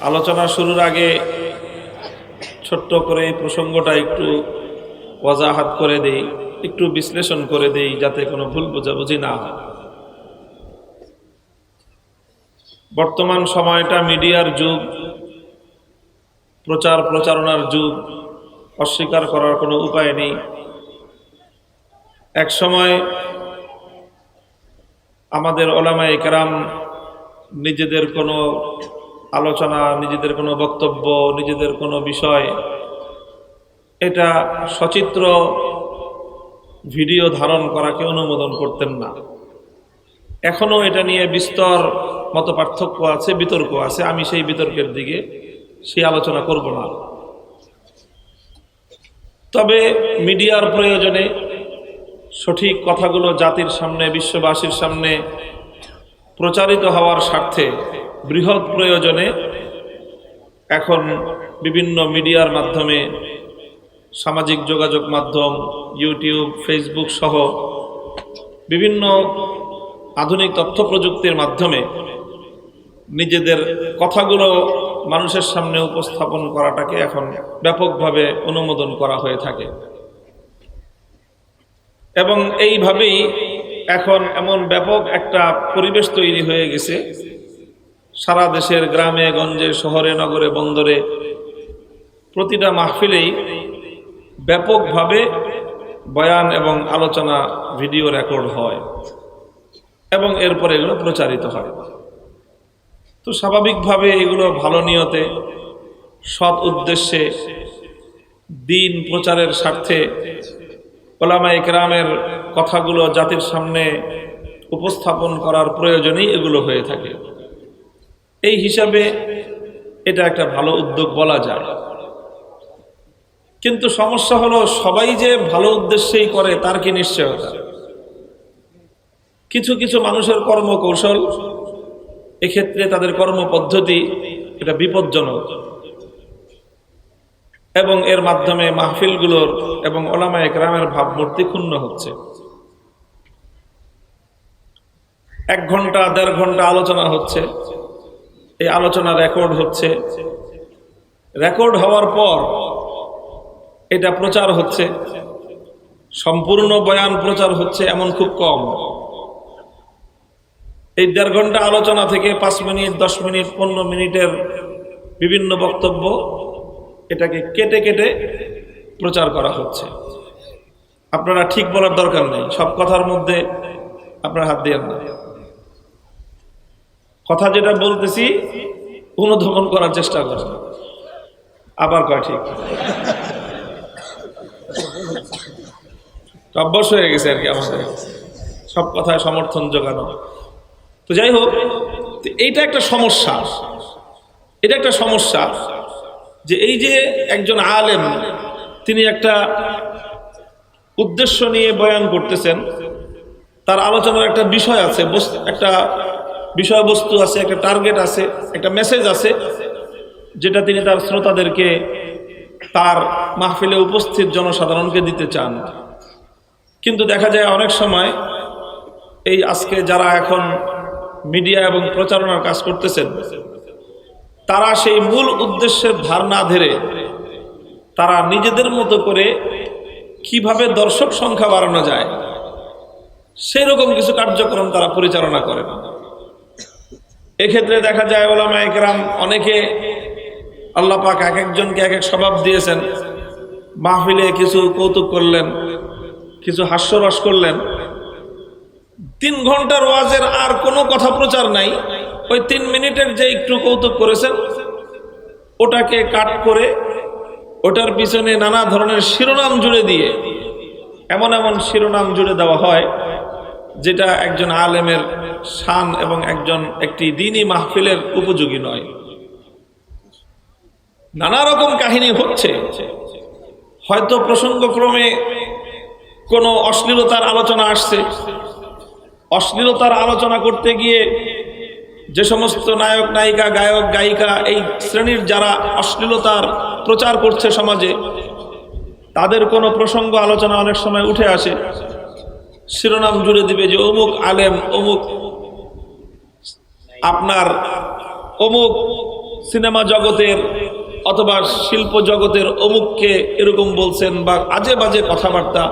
আলোচনা শুরুর আগে ছোট্ট করে এই প্রসঙ্গটা একটু ওয়াজাহাত করে দেই, একটু বিশ্লেষণ করে দেই, যাতে কোনো ভুল বোঝাবুঝি না হয়। বর্তমান সময়টা মিডিয়ার যুগ, প্রচার প্রচারণার যুগ, অস্বীকার করার কোনো উপায় নেই। এক সময় আমাদের ওলামায়ে কেরাম নিজেদের কোনো আলোচনা, নিজেদের কোনো বক্তব্য, নিজেদের কোনো বিষয় এটা সচিত্র ভিডিও ধারণ করাকে অনুমোদন করতেন না। এখনো এটা নিয়ে বিস্তর মত পার্থক্য আছে, বিতর্ক আছে। আমি সেই বিতর্কের দিকে সেই আলোচনা করব না। তবে মিডিয়ার প্রয়োজনে সঠিক কথাগুলো জাতির সামনে, বিশ্ববাসীর সামনে প্রচারিত হওয়ার স্বার্থে বৃহৎ প্রয়োজনে এখন বিভিন্ন মিডিয়ার মাধ্যমে, সামাজিক যোগাযোগ মাধ্যম, ইউটিউব, ফেসবুক সহ বিভিন্ন আধুনিক তথ্য প্রযুক্তির মাধ্যমে নিজেদের কথাগুলো মানুষের সামনে উপস্থাপন করাটাকে এখন ব্যাপকভাবে অনুমোদন করা হয়ে থাকে। এবং এইভাবেই এখন এমন ব্যাপক একটা পরিবেশ তৈরি হয়ে গেছে, সারা দেশের গ্রামে গঞ্জে, শহরে, নগরে, বন্দরে প্রতিটা মাহফিলেই ব্যাপকভাবে বয়ান এবং আলোচনা ভিডিও রেকর্ড হয় এবং এরপরে এগুলো প্রচারিত হয়। তো স্বাভাবিকভাবে এগুলো ভালো নিয়তে, সৎ উদ্দেশ্যে, দ্বীন প্রচারের স্বার্থে ওলামায়ে কেরামের কথাগুলো জাতির সামনে উপস্থাপন করার প্রয়োজনেই এগুলো হয়ে থাকে। এই হিসাবে এটা একটা ভালো উদ্যোগ বলা যায়। কিন্তু সমস্যা হলো, সবাই যে ভালো উদ্দেশ্যেই করে তার কি নিশ্চয়তা? কিছু কিছু মানুষের কর্মকৌশল, এক্ষেত্রে তাদের কর্মপদ্ধতি এটা বিপজ্জনক এবং এর মাধ্যমে মাহফিলগুলোর এবং ওলামায়ে কেরামের ভাবমূর্তি ক্ষুণ্ণ হচ্ছে। 1 ঘন্টা 1.5 ঘন্টা আলোচনা হচ্ছে, এই আলোচনা রেকর্ড হচ্ছে, রেকর্ড হওয়ার পর এটা প্রচার হচ্ছে। সম্পূর্ণ বয়ান প্রচার হচ্ছে এমন খুব কম। এই 1.5 ঘন্টা আলোচনা থেকে 5 মিনিট, 10 মিনিট, 15 মিনিটের বিভিন্ন বক্তব্য এটাকে কেটে কেটে প্রচার করা হচ্ছে। আপনারা ঠিক বলার দরকার নেই, সব কথার মধ্যে আপনারা হাত দিয়েন না। কথা যেটা বলতেছি অনুধাবন করার চেষ্টা করেন। আবার কয় ঠিক অভ্যাস হয়ে গেছে আর কি আমাদের সব কথায় সমর্থন জোগানো। তো যাই হোক, এইটা একটা সমস্যা। এটা একটা সমস্যা যে এই যে একজন আলেম, তিনি একটা উদ্দেশ্য নিয়ে বয়ান করতেছেন, তার আলোচনার একটা বিষয় আছে, একটা বিষয়বস্তু আছে, একটা টার্গেট আছে, একটা মেসেজ আছে, যেটা তিনি তার শ্রোতাদেরকে, তার মাহফিলে উপস্থিত জনসাধারণকে দিতে চান। কিন্তু দেখা যায় অনেক সময় এই আজকে যারা এখন মিডিয়া এবং প্রচারণার কাজ করতেছেন, তারা সেই মূল উদ্দেশ্যের ধার না ধরে তারা নিজেদের মতো করে কিভাবে দর্শক সংখ্যা বাড়ানো যায় সেই রকম কিছু কার্যক্রম তারা পরিচালনা করে। এক্ষেত্রে দেখা যায় ওলামায়ে কেরাম অনেকে, আল্লাহ পাক এক একজনকে এক এক স্বভাব দিয়েছেন। মাহফিলে কিছু কৌতুক করলেন, কিছু হাস্যরস করলেন, 3 ঘন্টার ওয়াজের আর কোনো কথা প্রচার নাই। ওই 3 মিনিটের যে একটু কৌতুক করেছেন ওটাকে কাট করে ওটার পিছনে নানা ধরনের শিরোনাম জুড়ে দিয়ে, এমন এমন শিরোনাম জুড়ে দেওয়া হয় যেটা একজন আলেমের শান এবং একটি দ্বীনী মাহফিলের উপযোগী নয়। নানা রকম কাহিনী হচ্ছে। হয়তো প্রসঙ্গক্রমে কোনো অশ্লীলতার আলোচনা আসছে, অশ্লীলতার আলোচনা করতে গিয়ে যে সমস্ত নায়ক, নায়িকা, গায়ক, গায়িকা, এই শ্রেণীর যারা অশ্লীলতার প্রচার করছে সমাজে, তাদের কোনো প্রসঙ্গ আলোচনা অনেক সময় উঠে আসে। শিরোনাম জুড়ে দিবে যে অমুক আলেম, অমুক আপনার অমুক সিনেমা জগতের অথবা শিল্প জগতের অমুককে এরকম বলছেন, বা আজে বাজে কথাবার্তা।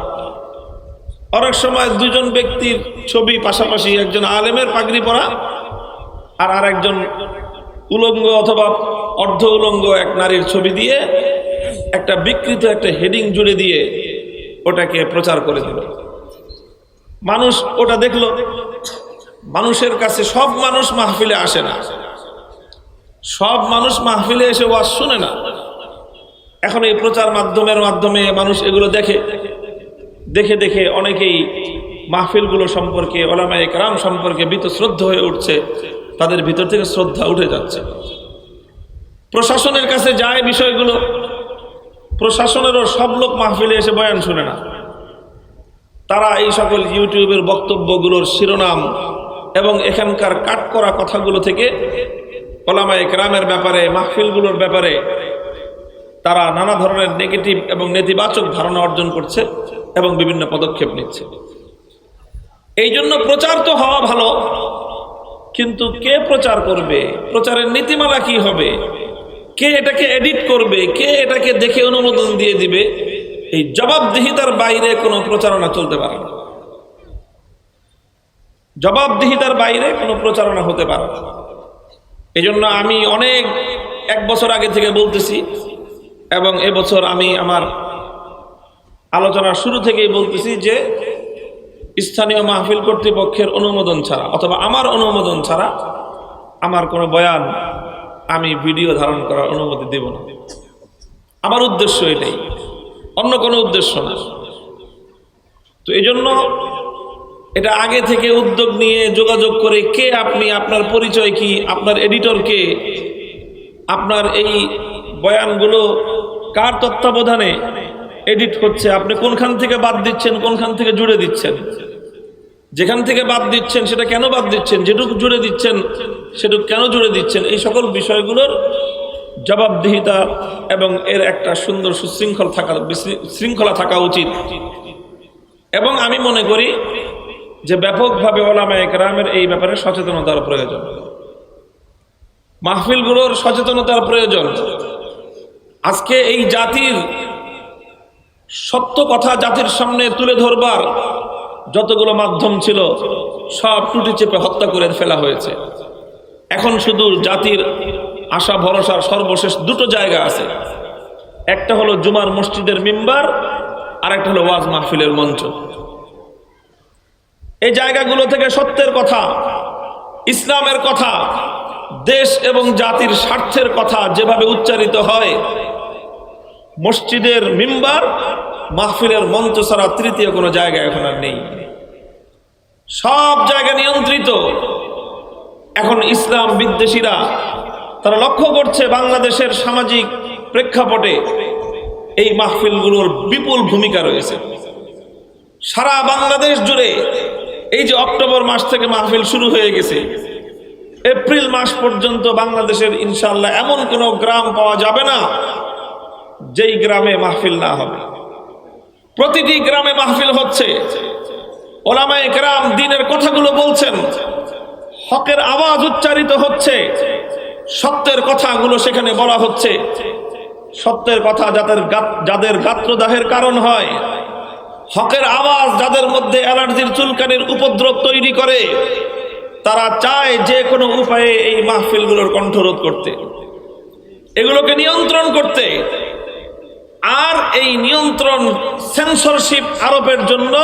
অনেক সময় দুজন ব্যক্তির ছবি পাশাপাশি, একজন আলেমের পাগড়ি পরা আর আরেকজন উলঙ্গ অথবা অর্ধ উলঙ্গ এক নারীর ছবি দিয়ে একটা বিকৃত একটা হেডিং জুড়ে দিয়ে ওটাকে প্রচার করে দিল। মানুষ ওটা দেখলো। মানুষের কাছে সব মানুষ মাহফিলে আসে না, সব মানুষ মাহফিলে এসে ওয়াজ শুনে না। এখন এই প্রচার মাধ্যমে মানুষ এগুলো দেখে দেখে দেখে অনেকেই মাহফিলগুলো সম্পর্কে, ওলামায়ে কেরাম সম্পর্কে বীতশ্রদ্ধ হয়ে উঠছে, তাদের ভিতর থেকে শ্রদ্ধা উঠে যাচ্ছে। প্রশাসনের কাছে যায় বিষয়গুলো, প্রশাসনেরও সব লোক মাহফিলে এসে বয়ান শুনে না। তারা এই সকল ইউটিউবের বক্তব্যগুলোর শিরোনাম এবং এখানকার কাট করা কথাগুলো থেকে ওলামায়ে কেরামের ব্যাপারে, মাহফিলগুলোর ব্যাপারে তারা নানা ধরনের নেগেটিভ এবং নেতিবাচক ধারণা অর্জন করছে এবং বিভিন্ন পদক্ষেপ নিচ্ছে। এই জন্য প্রচার তো হওয়া ভালো, কিন্তু কে প্রচার করবে, প্রচারের নীতিমালা কি হবে, কে এটাকে এডিট করবে, কে এটাকে দেখে অনুমোদন দিয়ে দিবে, এই জবাবদিহিতার বাইরে কোনো প্রচারণা চলতে পারে না। জবাবদিহিতার বাইরে কোনো প্রচারণা হতে পারে না। এই জন্য আমি এক বছর আগে থেকে বলতেছি, এবং এবছর আমি আমার আলোচনার শুরু থেকেই বলতেছি যে স্থানীয় মাহফিল কর্তৃপক্ষের অনুমোদন ছাড়া অথবা আমার অনুমোদন ছাড়া আমার কোনো বয়ান আমি ভিডিও ধারণ করার অনুমতি দেব না। আমার উদ্দেশ্য এটাই, অন্য কোনো উদ্দেশ্য না। তো এই জন্য এটা আগে থেকে উদ্যোগ নিয়ে যোগাযোগ করে, কে আপনি, আপনার পরিচয় কি, আপনার এডিটর কে, আপনার এই বয়ানগুলো কার তত্ত্বাবধানে এডিট হচ্ছে, আপনি কোনখান থেকে বাদ দিচ্ছেন, কোনখান থেকে জুড়ে দিচ্ছেন, যেখান থেকে বাদ দিচ্ছেন সেটা কেন বাদ দিচ্ছেন, যেটুকু জুড়ে দিচ্ছেন সেটুকু কেন জুড়ে দিচ্ছেন, এই সকল বিষয়গুলোর জবাবদিহিতা এবং এর একটা সুন্দর শৃঙ্খলা থাকা উচিত। এবং আমি মনে করি যে ব্যাপকভাবে ওলামায়ে কেরামের এই ব্যাপারে সচেতনতার প্রয়োজন, মাহফিলগুলোর সচেতনতার প্রয়োজন। আজকে এই জাতির সত্য কথা জাতির সামনে তুলে ধরবার যতগুলো মাধ্যম ছিল সব টুটি চেপে হত্যা করে ফেলা হয়েছে। এখন শুধু জাতির আশা ভরসার সর্বশেষ দুটো জায়গা আছে, একটা হলো জুমার মসজিদের মিম্বার, আর একটা হলো ওয়াজ মাহফিলের মঞ্চ। এই জায়গাগুলো থেকে সত্যের কথা, ইসলামের কথা, দেশ এবং জাতির স্বার্থের কথা যেভাবে উচ্চারিত হয়, মসজিদের মিম্বার, মাহফিলের মঞ্চ ছাড়া তৃতীয় কোনো জায়গা এখন আর নেই। সব জায়গা নিয়ন্ত্রিত। এখন ইসলাম বিদ্বেষীরা তারা লক্ষ্য করছে বাংলাদেশের সামাজিক প্রেক্ষাপটে এই মাহফিলগুলোর বিপুল ভূমিকা রয়েছে। সারা বাংলাদেশ জুড়ে এই যে অক্টোবর মাস থেকে মাহফিল শুরু হয়ে গেছে, এপ্রিল মাস পর্যন্ত বাংলাদেশের ইনশাআল্লাহ এমন কোনো গ্রাম পাওয়া যাবে না যেই গ্রামে মাহফিল না হবে। প্রতিটি গ্রামে মাহফিল হচ্ছে, ওলামায়ে কেরাম দ্বীনের কথাগুলো বলছেন, হকের আওয়াজ উচ্চারিত হচ্ছে, সত্যের কথাগুলো সেখানে বলা হচ্ছে। সত্যের কথা যাদের গাত্রদাহের কারণ হয়, হকের আওয়াজ যাদের মধ্যে অ্যালার্জির চুলকানির উপদ্রব তৈরি করে, তারা চায় যে কোনো উপায়ে এই মাহফিলগুলোর কণ্ঠরোধ করতে, এগুলোকে নিয়ন্ত্রণ করতে। আর এই নিয়ন্ত্রণ, সেন্সরশিপ আরোপের জন্য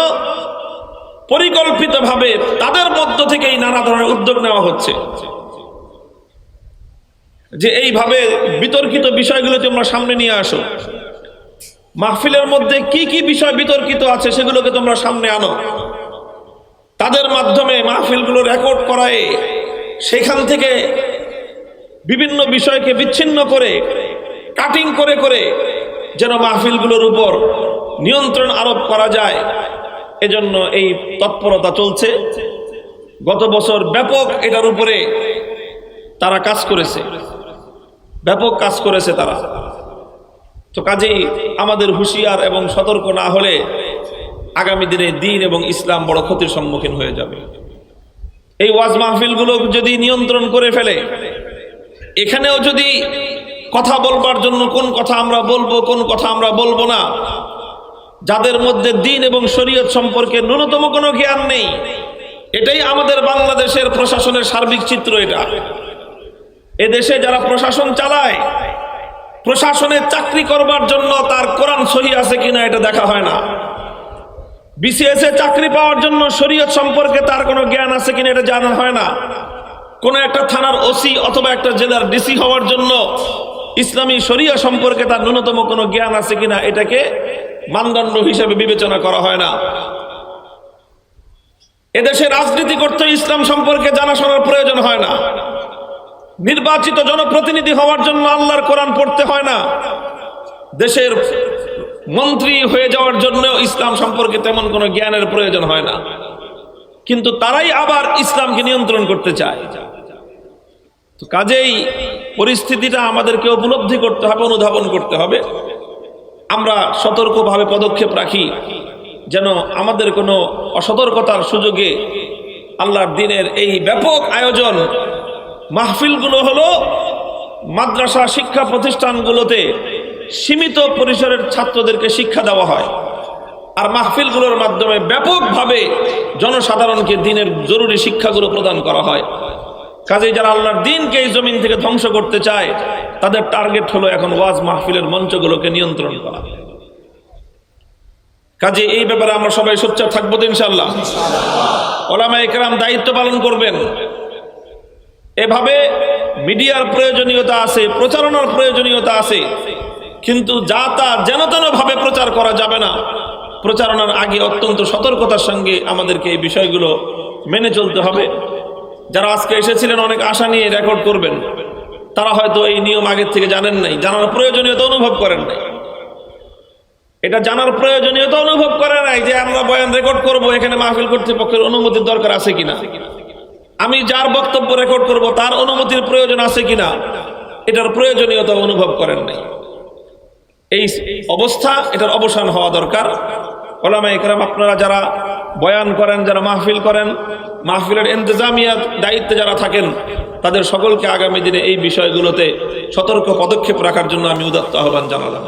পরিকল্পিতভাবে তাদের মধ্য থেকেই নানা ধরনের উদ্যোগ নেওয়া হচ্ছে যে এইভাবে বিতর্কিত বিষয়গুলো তোমরা সামনে নিয়ে আসো, মাহফিলের মধ্যে কি কি বিষয় বিতর্কিত আছে সেগুলোকে তোমরা সামনে আনো। তাদের মাধ্যমে মাহফিলগুলো রেকর্ড করায় সেখান থেকে বিভিন্ন বিষয়কে বিচ্ছিন্ন করে, কাটিং করে করে যেন মাহফিলগুলোর উপর নিয়ন্ত্রণ আরোপ করা যায়, এজন্য এই তৎপরতা চলছে। গত বছর ব্যাপক এটার উপরে তারা কাজ করেছে, ব্যাপক কাজ করেছে তারা। তো কাজেই আমাদের হুঁশিয়ার এবং সতর্ক না হলে আগামী দিনে দ্বীন এবং ইসলাম বড় ক্ষতির সম্মুখীন হয়ে যাবে। এই ওয়াজ মাহফিলগুলো যদি নিয়ন্ত্রণ করে ফেলে, এখানেও যদি কথা বলবার জন্য কোন কথা আমরা বলবো, কোন কথা আমরা বলবো না, যাদের মধ্যে দ্বীন এবং শরীয়ত সম্পর্কে ন্যূনতম কোনো জ্ঞান নেই, এটাই আমাদের বাংলাদেশের প্রশাসনের সার্বিক চিত্র। এটা এদেশে যারা প্রশাসন চালায়, প্রশাসনে চাকরি করবার জন্য তার কোরআন সহি আছে কিনা এটা দেখা হয় না। বিসিএস এ চাকরি পাওয়ার জন্য শরীয়ত সম্পর্কে তার কোনো জ্ঞান আছে কিনা এটা জানা হয় না। কোন একটা থানার ওসি অথবা একটা জেলার ডিসি হওয়ার জন্য ইসলামী শরিয়া সম্পর্কে তার ন্যূনতম কোনো জ্ঞান আছে কিনা এটাকে মানদণ্ড হিসেবে বিবেচনা করা হয় না। এদেশে রাজনীতি করতে ইসলাম সম্পর্কে জানাশোনার প্রয়োজন হয় না। নির্বাচিত জনপ্রতিনিধি হওয়ার জন্য আল্লাহর কোরআন পড়তে হয় না। দেশের মন্ত্রী হয়ে যাওয়ার জন্য ইসলাম সম্পর্কে তেমন কোনো জ্ঞানের প্রয়োজন হয় না, কিন্তু তারাই আবার ইসলামকে নিয়ন্ত্রণ করতে চায়। তো কাজেই পরিস্থিতিটা আমাদেরকে উপলব্ধি করতে হবে, অনুধাবন করতে হবে। আমরা সতর্কভাবে পদক্ষেপ রাখি যেন আমাদের কোনো অসতর্কতার সুযোগে আল্লাহর দ্বীনের এই ব্যাপক আয়োজন মাহফিলগুলো হলো মাদ্রাসা শিক্ষা প্রতিষ্ঠানগুলোতে সীমিত পরিসরের ছাত্রদেরকে শিক্ষা দেওয়া হয়, আর মাহফিলগুলোর মাধ্যমে ব্যাপকভাবে জনসাধারণকে দ্বীনের জরুরি শিক্ষাগুলো প্রদান করা হয়। কাজেই যারা আল্লাহর দ্বীনকে এই জমিন থেকে ধ্বংস করতে চায় তাদের টার্গেট হলো এখন ওয়াজ মাহফিলের মঞ্চগুলোকে নিয়ন্ত্রণ করা। কাজে এই ব্যাপারে আমরা সবাই সোচ্চার থাকবো তো ইনশাআল্লাহ। ওলামায়ে কেরাম দায়িত্ব পালন করবেন। এভাবে মিডিয়ার প্রয়োজনীয়তা আছে, প্রচারণার প্রয়োজনীয়তা আছে, কিন্তু যা তা যেন তেন ভাবে প্রচার করা যাবে না। প্রচারণার আগে অত্যন্ত সতর্কতার সঙ্গে আমাদেরকে এই বিষয়গুলো মেনে চলতে হবে। যারা আজকে এসেছিলেন অনেক আশা নিয়ে রেকর্ড করবেন, তারা হয়তো এই নিয়ম আগের থেকে জানেন নাই, জানার প্রয়োজনীয়তা অনুভব করেন নাই। এটা জানার প্রয়োজনীয়তা অনুভব করে নাই যে আমরা বয়ান রেকর্ড করব, এখানে মাহফিল কর্তৃপক্ষের অনুমতির দরকার আছে কিনা, আমি যার বক্তব্য রেকর্ড করব তার অনুমতির প্রয়োজন আছে কিনা, এটার প্রয়োজনীয়তা অনুভব করেন নাই। এই অবস্থা, এটার অবসান হওয়া দরকার। ওলামায়ে কেরাম আপনারা যারা বয়ান করেন, যারা মাহফিল করেন, মাহফিলের ইন্তজামিয়া দায়িত্বে যারা থাকেন, তাদের সকলকে আগামী দিনে এই বিষয়গুলোতে সতর্ক পদক্ষেপ রাখার জন্য আমি উদাত্ত আহ্বান জানালাম।